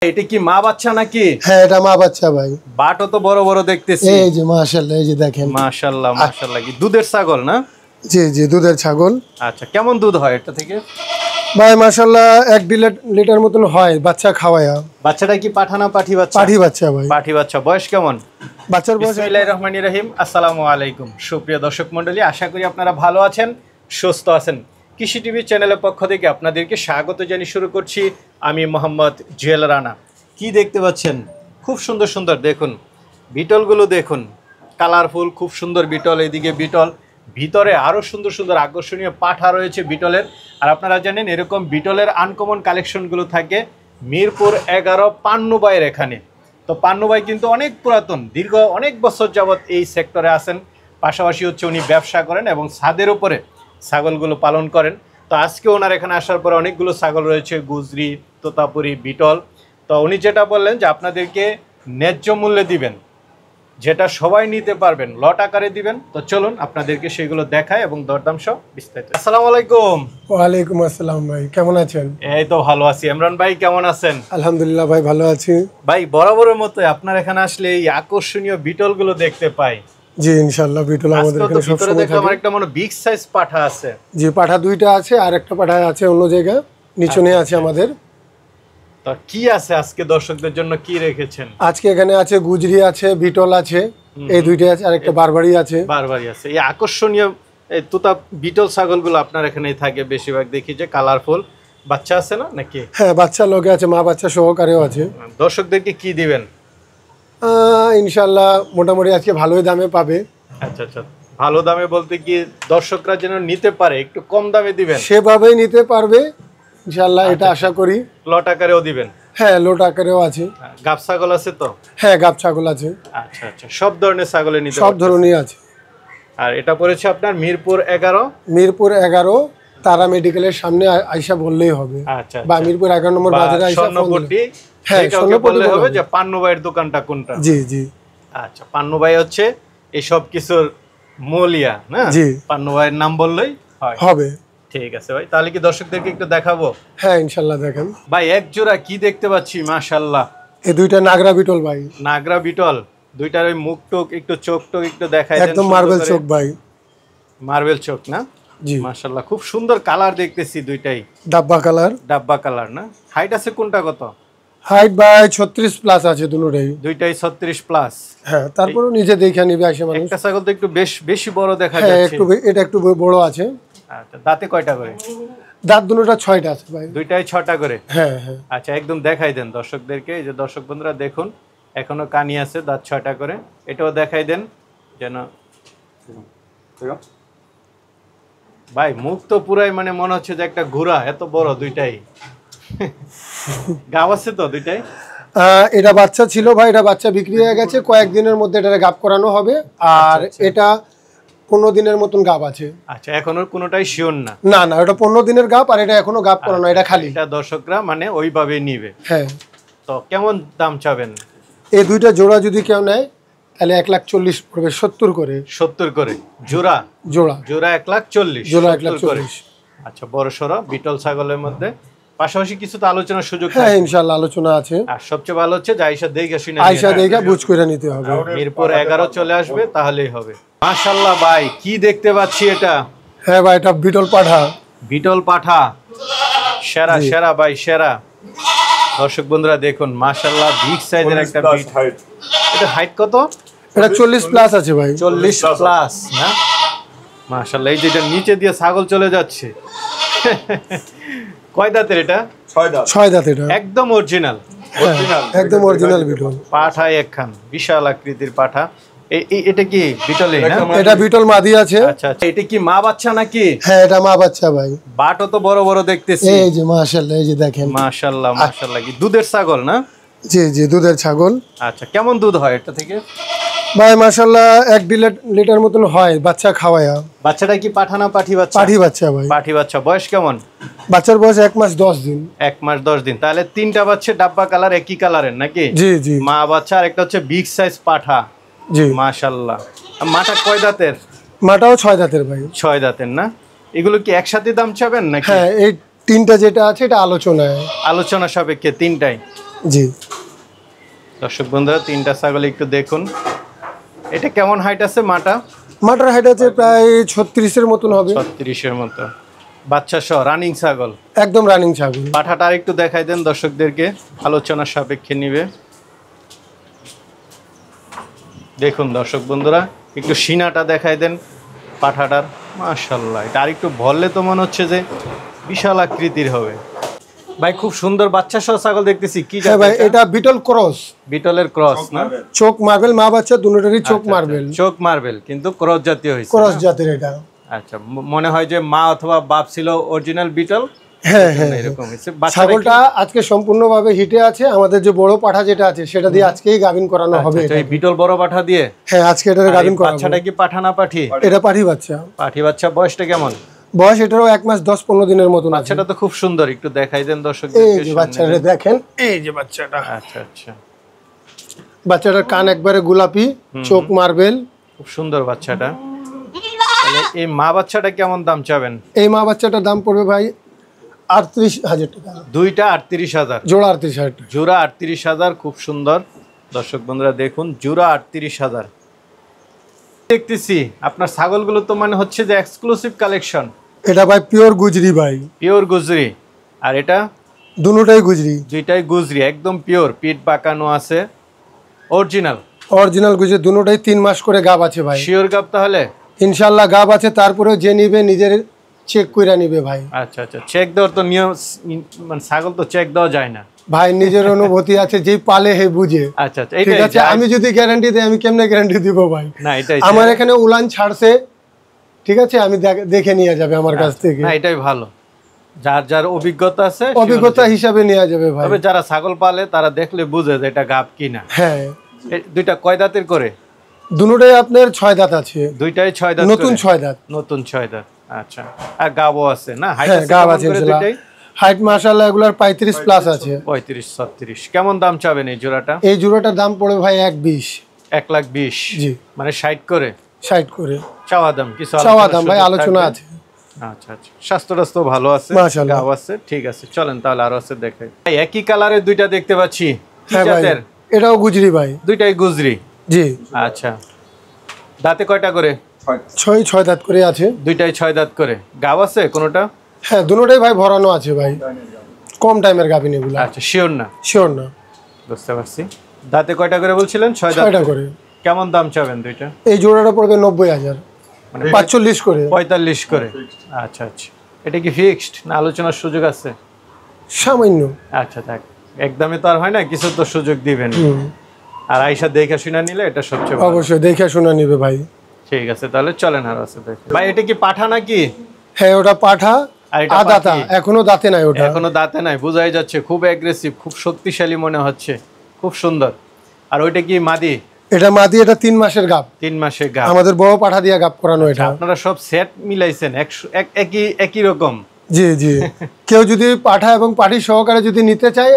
এটা কি মা বাচ্চা নাকি? হ্যাঁ এটা মা বাচ্চা ভাই। বাটও তো বড় বড় দেখতেছি। এই যে মাশাআল্লাহ, এই যে দেখেন মাশাআল্লাহ মাশাআল্লাহ। কি দুধের ছাগল না? জি জি দুধের ছাগল। আচ্ছা কেমন দুধ হয় এটা থেকে? ভাই মাশাআল্লাহ 1 লিটার মতন হয় বাচ্চা খাওয়ায়া। বাচ্চাটা কি পাঠা না পাঠি বাচ্চা? পাঠি বাচ্চা ভাই। পাঠি বাচ্চা। বয়স কেমন? বাচ্চার বয়স। বিসমিল্লাহির রহমানির রহিম। আসসালামু আলাইকুম সুপ্রিয় দর্শক মণ্ডলী, আশা করি আপনারা ভালো আছেন, সুস্থ আছেন। কৃষি টিভি চ্যানেলের পক্ষ থেকে আপনাদেরকে স্বাগত জানিয়ে শুরু করছি আমি মোহাম্মদ জুয়েল রানা। কি দেখতে পাচ্ছেন? খুব সুন্দর সুন্দর দেখুন বিটলগুলো, দেখুন কালারফুল, খুব সুন্দর বিটল। এদিকে বিটল, ভিতরে আরও সুন্দর সুন্দর আকর্ষণীয় পাঠা রয়েছে বিটলের। আর আপনারা জানেন এরকম বিটলের আনকমন কালেকশনগুলো থাকে মিরপুর 11 পান্নু ভাইয়ের এখানে। তো পান্নু ভাই কিন্তু অনেক পুরাতন, দীর্ঘ অনেক বছর যাবৎ এই সেক্টরে আছেন। পাশাপাশি হচ্ছে উনি ব্যবসা করেন এবং ছাদের উপরে ছাগলগুলো পালন করেন। তো আজকে ওনার এখানে আসার পরে অনেকগুলো ছাগল রয়েছে, গুজরি, তোতাপুরি, বিটল। তো উনি যেটা বললেন যে আপনাদেরকে ন্যায্য মূল্যে দিবেন, যেটা সবাই নিতে পারবেন, লট আকারে দিবেন। তো চলুন আপনাদেরকে সেগুলো দেখায় এবং দরদাম সহ বিস্তারিত। আসসালামু আলাইকুম। ওয়ালাইকুম আসসালাম ভাই, কেমন আছেন? এই তো ভালো আছি। ইমরান ভাই কেমন আছেন? আলহামদুলিল্লাহ ভাই ভালো আছি। ভাই বরাবরের মতো আপনার এখানে আসলে এই আকর্ষণীয় বিটলগুলো দেখতে পাই। জি ইনশাআল্লাহ বিটল আমাদের এখানে সব সময় থাকে। আমার একটা মনে বিগ সাইজ পাঠা আছে। জি পাঠা দুইটা আছে, আর একটা পাঠা আছে অন্য জায়গায়, নিচনে আছে আমাদের। তো কি আছে আজকে দর্শকদের জন্য কি রেখেছেন? আজকে এখানে আছে গুজরি আছে, বিটল আছে, এই দুইটা আছে, আর একটা বারবারি আছে। বারবারি আছে। এই আকর্ষণীয় এই তোতা বিটল ছাগলগুলো আপনার এখানেই থাকে বেশিরভাগ, দেখি যে কালারফুল। বাচ্চা আছে না নাকি? হ্যাঁ বাচ্চা লগে আছে, মা বাচ্চা সহকারেও আছে। দর্শকদেরকে কি দিবেন? ইনশাআল্লাহ মোটামুটি আজকে ভালোই দামে পাবে। আচ্ছা আচ্ছা, ভালো দামে বলতে কি দর্শকরা যেন নিতে পারে, একটু কম দামে দিবেন? সেভাবেই নিতে পারবে ইনশাআল্লাহ, এটা আশা করি। লট আকারেও দিবেন? হ্যাঁ লোট আকারেও আছে। গাব ছাগল আছে তো? হ্যাঁ গাব ছাগল আছে। আচ্ছা আচ্ছা, সব ধরনের ছাগলে নিতে সব ধরনের আছে। আর এটা পড়েছে আপনার মিরপুর 11। মিরপুর 11 তারা মেডিকেলের সামনে আইসা বললেই হবে। আচ্ছা, বা মিরপুর 11 নম্বর বাজারে আইসা স্বর্ণপট্টি। হ্যাঁ কাউকে বললে হবে যে পান্নু ভাইয়ের দোকানটা কোনটা। জি জি। আচ্ছা, পান্নু ভাই হচ্ছে এই সব কিছুর মূলিয়া না? জি, পান্নু ভাইয়ের নাম বললেই হবে। ঠিক আছে ভাই, তাহলে কি দর্শকদেরকে একটু দেখাবো? হ্যাঁ ইনশাআল্লাহ দেখেন। ভাই এক জোড়া কি দেখতে পাচ্ছি মাশাআল্লাহ। এই দুইটা নাগরা বিটল ভাই। নাগরা বিটল, দুইটার ওই মুখ টুক একটু চোখ টুক একটু দেখাই দেন। একদম মার্বেল চোখ ভাই। মার্বেল চোখ না? জি মাশাআল্লাহ, খুব সুন্দর কালার দেখতেছি দুইটাই। ডাব্বা কালার। ডাব্বা কালার না? হাইট আছে কোনটা কত? হাইট ভাই 36 প্লাস আছে দুটোই। দুইটাই 36 প্লাস। হ্যাঁ তারপরে নিজে দেখে নিবে আসে মানুষ। একটা ছাগল তো একটু বেশি বড় দেখা যাচ্ছে। হ্যাঁ একটু এটা একটু বড় আছে। আচ্ছা, দাঁতে কয়টা করে? দাঁত দুটোটা 6টা আছে ভাই। দুইটাই 6টা করে? হ্যাঁ হ্যাঁ। আচ্ছা একদম দেখাই দেন দর্শকদেরকে। এই যে দর্শক বন্ধুরা দেখুন, এখনো কানি আছে, দাঁত 6টা করে। এটাও দেখাই দেন যেন। ভাই মুখ তো পুরাই মানে মনে হচ্ছে যে একটা ঘোড়া, এত বড় দুইটাই। গাব আছে তো দুইটাই? এটা বাচ্চা ছিল ভাই, এটা বাচ্চা বিক্রি হয়ে গেছে, কয়েকদিনের মধ্যে এটা গাব করানো হবে। আর এটা 15 দিনের মতন গাব আছে। আচ্ছা, এখনো কোনোটাই শিওর না? না না, এটা 15 দিনের গাব, আর এটা এখনো গাব করানো, এটা খালি। এটা দর্শকরা মানে ওইভাবে নিবে। হ্যাঁ। তো কেমন দাম চাবেন? এই দুইটা জোড়া যদি কেউ নেয় তাহলে 1,40,000 পড়বে। 70 করে। 70 করে জোড়া? জোড়া 1,40,000। জোড়া 1,40,000। আচ্ছা, বড় সড়ো বিটল ছাগলের মধ্যে পাশাপাশি কিছু তো আলোচনার সুযোগ আছে? হ্যাঁ ইনশাআল্লাহ আলোচনা আছে। আর সবচেয়ে ভালো হচ্ছে যে আয়েশা দেখে শুনে আয়েশা দেখে বুঝ করে নিতে হবে। মিরপুর 11 চলে আসবে তাহলেই হবে। মাশাআল্লাহ ভাই, কি দেখতে পাচ্ছি এটা? হ্যাঁ ভাই এটা বিটল পাঠা। বিটল পাঠা সেরা সেরা ভাই, সেরা। দর্শক বন্ধুরা দেখুন মাশাআল্লাহ, বিগ সাইজের একটা বিট। এটা হাইট কত? এটা 40 প্লাস আছে ভাই। 40 প্লাস না? মাশাআল্লাহ, এই যেটা নিচে দিয়ে ছাগল চলে যাচ্ছে। কয় দাঁতের এটা? 6 দাঁত। 6 দাঁত এটা। একদম অরিজিনাল? একদম অরিজিনাল বিটল পাঠা একখান, বিশাল আকৃতির পাঠা। এটা কি বিটলই না? এটা বিটল মাদি আছে। আচ্ছা আচ্ছা, এটা কি মা বাচ্চা নাকি? হ্যাঁ এটা মা বাচ্চা ভাই। বাটও তো বড় বড় দেখতেছি। এই যে মাশাআল্লাহ, এই যে দেখেন। মাশাআল্লাহ মাশাআল্লাহ। কি দুধের ছাগল না? জি জি দুধের ছাগল। আচ্ছা, কেমন দুধ হয় এটা থেকে? ভাই মাশাআল্লাহ 1 লিটার মতন হয় বাচ্চা খাওয়ায়া। বাচ্চাটা কি পাঠা না পাঠি বাচ্চা? পাঠি বাচ্চা ভাই। পাঠি বাচ্চা। বয়স কেমন? বাচ্চার বয়স 1 মাস 10 দিন। 1 মাস 10 দিন। তাহলে 3টা বাচ্চা ডাব্বা কালার, একই কালারের নাকি? জি জি। মা বাচ্চা, আর একটা হচ্ছে বিগ সাইজ পাঠা। জি মাশাআল্লাহ। মাটা কয় দাঁতের? মাটাও 6 দাঁতের ভাই। 6 দাঁতের না? এগুলো কি একসাথে দাম চাবেন নাকি? হ্যাঁ এই 3টা যেটা আছে এটা আলোচনা সাপেক্ষে 3টাই। জি। দর্শক বন্ধুরা, তিনটা ছাগল একটু দেখুন। এটা কেমন হাইট আছে মাটা? মাটার হাইট আছে প্রায় 36-এর মতন হবে। 36-এর মতো, বাচ্চা সহ রানিং ছাগল, একদম রানিং ছাগল। পাঠাটা আর একটু দেখাই দেন দর্শকদেরকে, আলোচনার সাপেক্ষে নিবে। দেখুন দর্শক বন্ধুরা, একটু সিনাটা দেখাই দেন পাঠাটার। মাশাআল্লাহ, এটা আর একটু ভরলে তো মনে হচ্ছে যে বিশাল আকৃতির হবে। ভাই খুব সুন্দর বাচ্চা সহ ছাগল দেখতেছি, কি হ্যাঁ ভাই, এটা বিটল ক্রস। বিটলের ক্রস না? চোখ মার্বেল, মা বাচ্চা দুটোরই চোখ মার্বেল। চোখ মার্বেল কিন্তু ক্রস জাতীয় হয়েছে। ক্রস জাতের এটা। আচ্ছা, মনে হয় যে মা অথবা বাপ ছিল অরিজিনাল বিটল। হ্যাঁ হ্যাঁ, এরকম হয়েছে। ছাগলটা আজকে সম্পূর্ণভাবে হিটে আছে। আমাদের যে বড় পাঠা যেটা আছে সেটা দিয়ে আজকেই গাভিন করানো হবে। এই বিটল বড় পাঠা দিয়ে? হ্যাঁ, আজকে এটা গাভিন করাবো। বাচ্চাটা কি পাঠা না পাঠি? এটা পাঠি বাচ্চা। পাঠি বাচ্চা। বয়সটা কেমন? বয়স এটারও 1 মাস 10-15 দিনের মতন আছে। বাচ্চাটা তো খুব সুন্দর, একটু দেখাই দেন দর্শকদের। এই যে বাচ্চাটা দেখেন, এই যে বাচ্চাটা। আচ্ছা আচ্ছা, বাচ্চাটার কান একবারে গোলাপি, চোখ মার্বেল, খুব সুন্দর বাচ্চাটা। তাহলে এই মা বাচ্চাটা কেমন দাম চাবেন? এই মা বাচ্চাটার দাম পড়বে ভাই 38,000 টাকা। দুইটা 38,000, জোড়া 38,000 টাকা। জোড়া 38,000। খুব সুন্দর দর্শক বন্ধুরা, দেখুন জোড়া 38,000 দেখতেছি। আপনার ছাগলগুলো তো মানে হচ্ছে যে এক্সক্লুসিভ কালেকশন। এটা ভাই পিওর গুজরি ভাই। পিওর গুজরি। আর এটা? দুটোটাই গুজরি। দুইটাই গুজরি, একদম পিওর, পিঠ বাঁকানো আছে, অরিজিনাল। অরিজিনাল গুজরি, দুটোটাই 3 মাস করে গাব আছে ভাই। শিওর গাব তাহলে? ইনশাআল্লাহ গাব আছে, তারপরে যে নিবে নিজের চেক কইরা নিবে ভাই। আচ্ছা আচ্ছা, চেক দেওয়ার তো নিয়ম, মানে ছাগল তো চেক দেওয়া যায় না ভাই। নিজের অনুভূতি আছে, যেই পালে হে বুঝে। আচ্ছা আচ্ছা, ঠিক আছে, আমি যদি গ্যারান্টি দেই আমি কেমনে গ্যারান্টি দিব ভাই? না এটাই, আমার এখানে উলান ছাড়ছে, ঠিক আছে, আমি দেখে নিয়ে যাবে আমার কাছ থেকে। না এটাই ভালো, যার যার অভিজ্ঞতা আছে অভিজ্ঞতা হিসাবে নিয়ে যাবে ভাই। তবে যারা ছাগল পালে তারা দেখলে বুঝে যে এটা গাব কিনা। হ্যাঁ। দুইটা কয় দাঁতের করে? দুটোটাই আপনার 6 দাঁত আছে। দুইটাই 6 দাঁত, নতুন 6 দাঁত। নতুন 6 দাঁত। আচ্ছা, আর গাবও আছে না? হ্যাঁ, গাব আছে দুইটাই। হাইট মাশাআল্লাহ এগুলার 35 প্লাস আছে। 35-36। কেমন দাম চাবেন এই জোড়াটা? এই জোড়াটার দাম পড়ে ভাই 1,20,000। 1,20,000? জি। মানে 60 করে? 60 করে চাওয়া দাম। কিছু চাওয়া দাম ভাই, আলোচনা আছে। আচ্ছা আচ্ছা, স্বাস্থ্য ভালো আছে, মাশাআল্লাহ। গাব আছে, ঠিক আছে। চলেন তাহলে আরো আছে দেখাই। একই কালারের দুইটা দেখতে পাচ্ছি, কি হ্যাঁ ভাই, জাতের? এটাও গুজরি ভাই। দুইটাই গুজরি? জি। আচ্ছা, দাঁতে কয়টা করে? 6 দাঁত করে আছে। দুইটাই 6 দাঁত করে। গাব আছে কোনোটা? হ্যাঁ, দুটোটাই ভাই ভরানো আছে ভাই। কম টাইমের গাভিন এগুলো। আচ্ছা, শিওর না? শিওর না। বুঝতে পারছি। দাঁতে কয়টা করে বলছিলেন? 6 দাঁত করে। কেমন দাম চাবেন দুইটা? এই জোড়াটা পড়বে 90,000, মানে 45 করে। 45 করে। আচ্ছা আচ্ছা, এটা কি ফিক্সড না আলোচনার সুযোগ আছে? সামান্য। আচ্ছা থাক, একদমই তো আর হয় না, কিছু তো সুযোগ দিবেন। আর আইসা দেখে শুনে নিলে এটা সবচেয়ে ভালো। অবশ্যই দেখে শুনে নিবে ভাই। ঠিক আছে, তাহলে চলেন আর আছে দেখে। ভাই এটা কি পাঠা নাকি? হ্যাঁ, ওটা পাঠা। আর এটা আদাতা, পাঠি? এখনো দাঁতে নাই ওটা। এখনো দাঁতে নাই, বোঝাই যাচ্ছে। খুব অ্যাগ্রেসিভ, খুব শক্তিশালী মনে হচ্ছে, খুব সুন্দর। আর ওইটা কি মাদি? এটা মাদি, এটা 3 মাসের গাব। 3 মাসের গাব। আমাদের বড় পাঠা দিয়ে গাব করানো এটা। আপনারা সব সেট মিলাইছেন একই রকম? জি জি। কেউ যদি পাঠা এবং পাঠি সহকারে যদি নিতে চায়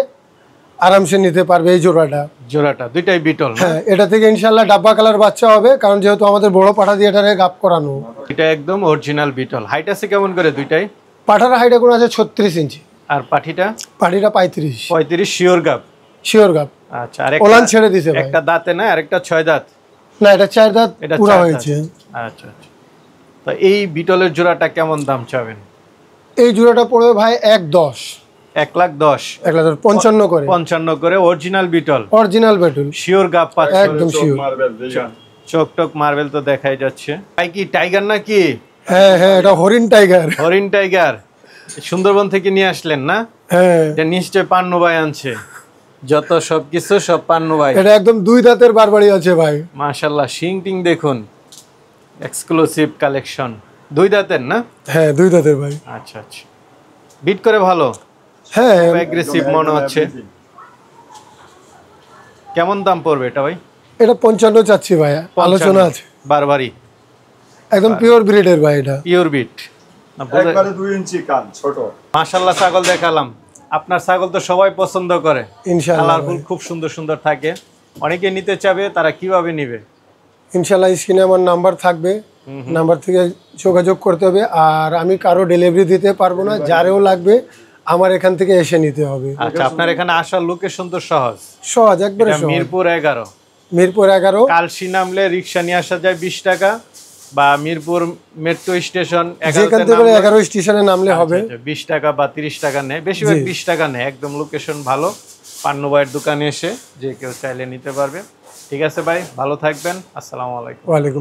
আরামসে নিতে পারবে এই জোড়াটা। দুইটাই বিটল? হ্যাঁ, এটা থেকে ইনশাআল্লাহ ডাব্বা কালার বাচ্চা হবে, কারণ যেহেতু আমাদের বড় পাঠা দিয়ে এটারে গাব করানো। এটা একদম অরিজিনাল বিটল। হাইট আছে কেমন করে দুইটাই? পাঠার হাইট এখন আছে 36 ইঞ্চি। আর পাঠিটা? পাঠিটা 35। 35 শিওর গাব? শিওর গাব। আচ্ছা, আর ওলান ছেড়ে দিছে ভাই। একটা দাঁতে না, আরেকটা 6 দাঁত? না, এটা 4 দাঁত পুরো হয়েছে। আচ্ছা আচ্ছা, তো এই বিটলের জোড়াটা কেমন দাম চাবেন? এই জোড়াটা পড়বে ভাই 1,10,000। 1,10,000? 1,55,000 করে। 55 করে। Original beetle? Original beetle. Sure গাব পাচ্ছে? একদম শিওর। চোখ টোক মার্বেল তো দেখাই যাচ্ছে। ভাই কি টাইগার নাকি? হ্যাঁ হ্যাঁ, এটা হরিণ টাইগার। হরিণ টাইগার সুন্দরবন থেকে নিয়ে আসলেন না? হ্যাঁ, এটা নিশ্চয় পান্নু ভাই আনছে, যত সবকিছু সব পান্নু ভাই। এটা একদম 2 দাঁতের বারবারি আছে ভাই। মাশাআল্লাহ, শিং টিং দেখুন, এক্সক্লুসিভ কালেকশন। 2 দাঁতের না? হ্যাঁ, 2 দাঁতের ভাই। আচ্ছা আচ্ছা, বিট করে ভালো? হ্যাঁ, অ্যাগ্রেসিভ মনে হচ্ছে। কেমন দাম পড়বে এটা ভাই? এটা 55 চাচ্ছি ভাই, আলোচনা আছে। বারবারই একদম পিওর ব্রিডের ভাই, এটা পিওর বিট। একবারে 2 ইঞ্চি কান ছোট। মাশাআল্লাহ, ছাগল দেখালাম। আপনার ছাগল তো সবাই পছন্দ করে, ইনশাআল্লাহ। কালারফুল, খুব সুন্দর সুন্দর থাকে। অনেকে নিতে চাবে, তারা কিভাবে নিবে? ইনশাআল্লাহ স্ক্রিনে আমার নাম্বার থাকবে, নাম্বার থেকে যোগাযোগ করতে হবে। আর আমি কারো ডেলিভারি দিতে পারবো না, যারেও লাগবে আমার এখান থেকে এসে নিতে হবে। আচ্ছা, আপনার এখানে আসার লোকেশন তো সহজ। সহজ, একবারে এটা সহজ। মিরপুর 11। মিরপুর 11। কালসি নামলে রিক্সা নিয়ে আসা যায় 20 টাকা, বা মিরপুর মেট্রো স্টেশন যেখান থেকে 11 স্টেশনে নামলে হবে 20 টাকা বা 30 টাকা নেয়, বেশিরভাগ জি। 20 টাকা নেয়। একদম লোকেশন ভালো, পান্নু ভাইয়ের দোকানে এসে যে কেউ চাইলে নিতে পারবে। ঠিক আছে ভাই, ভালো থাকবেন। আসসালামু আলাইকুম। ওয়ালাইকুম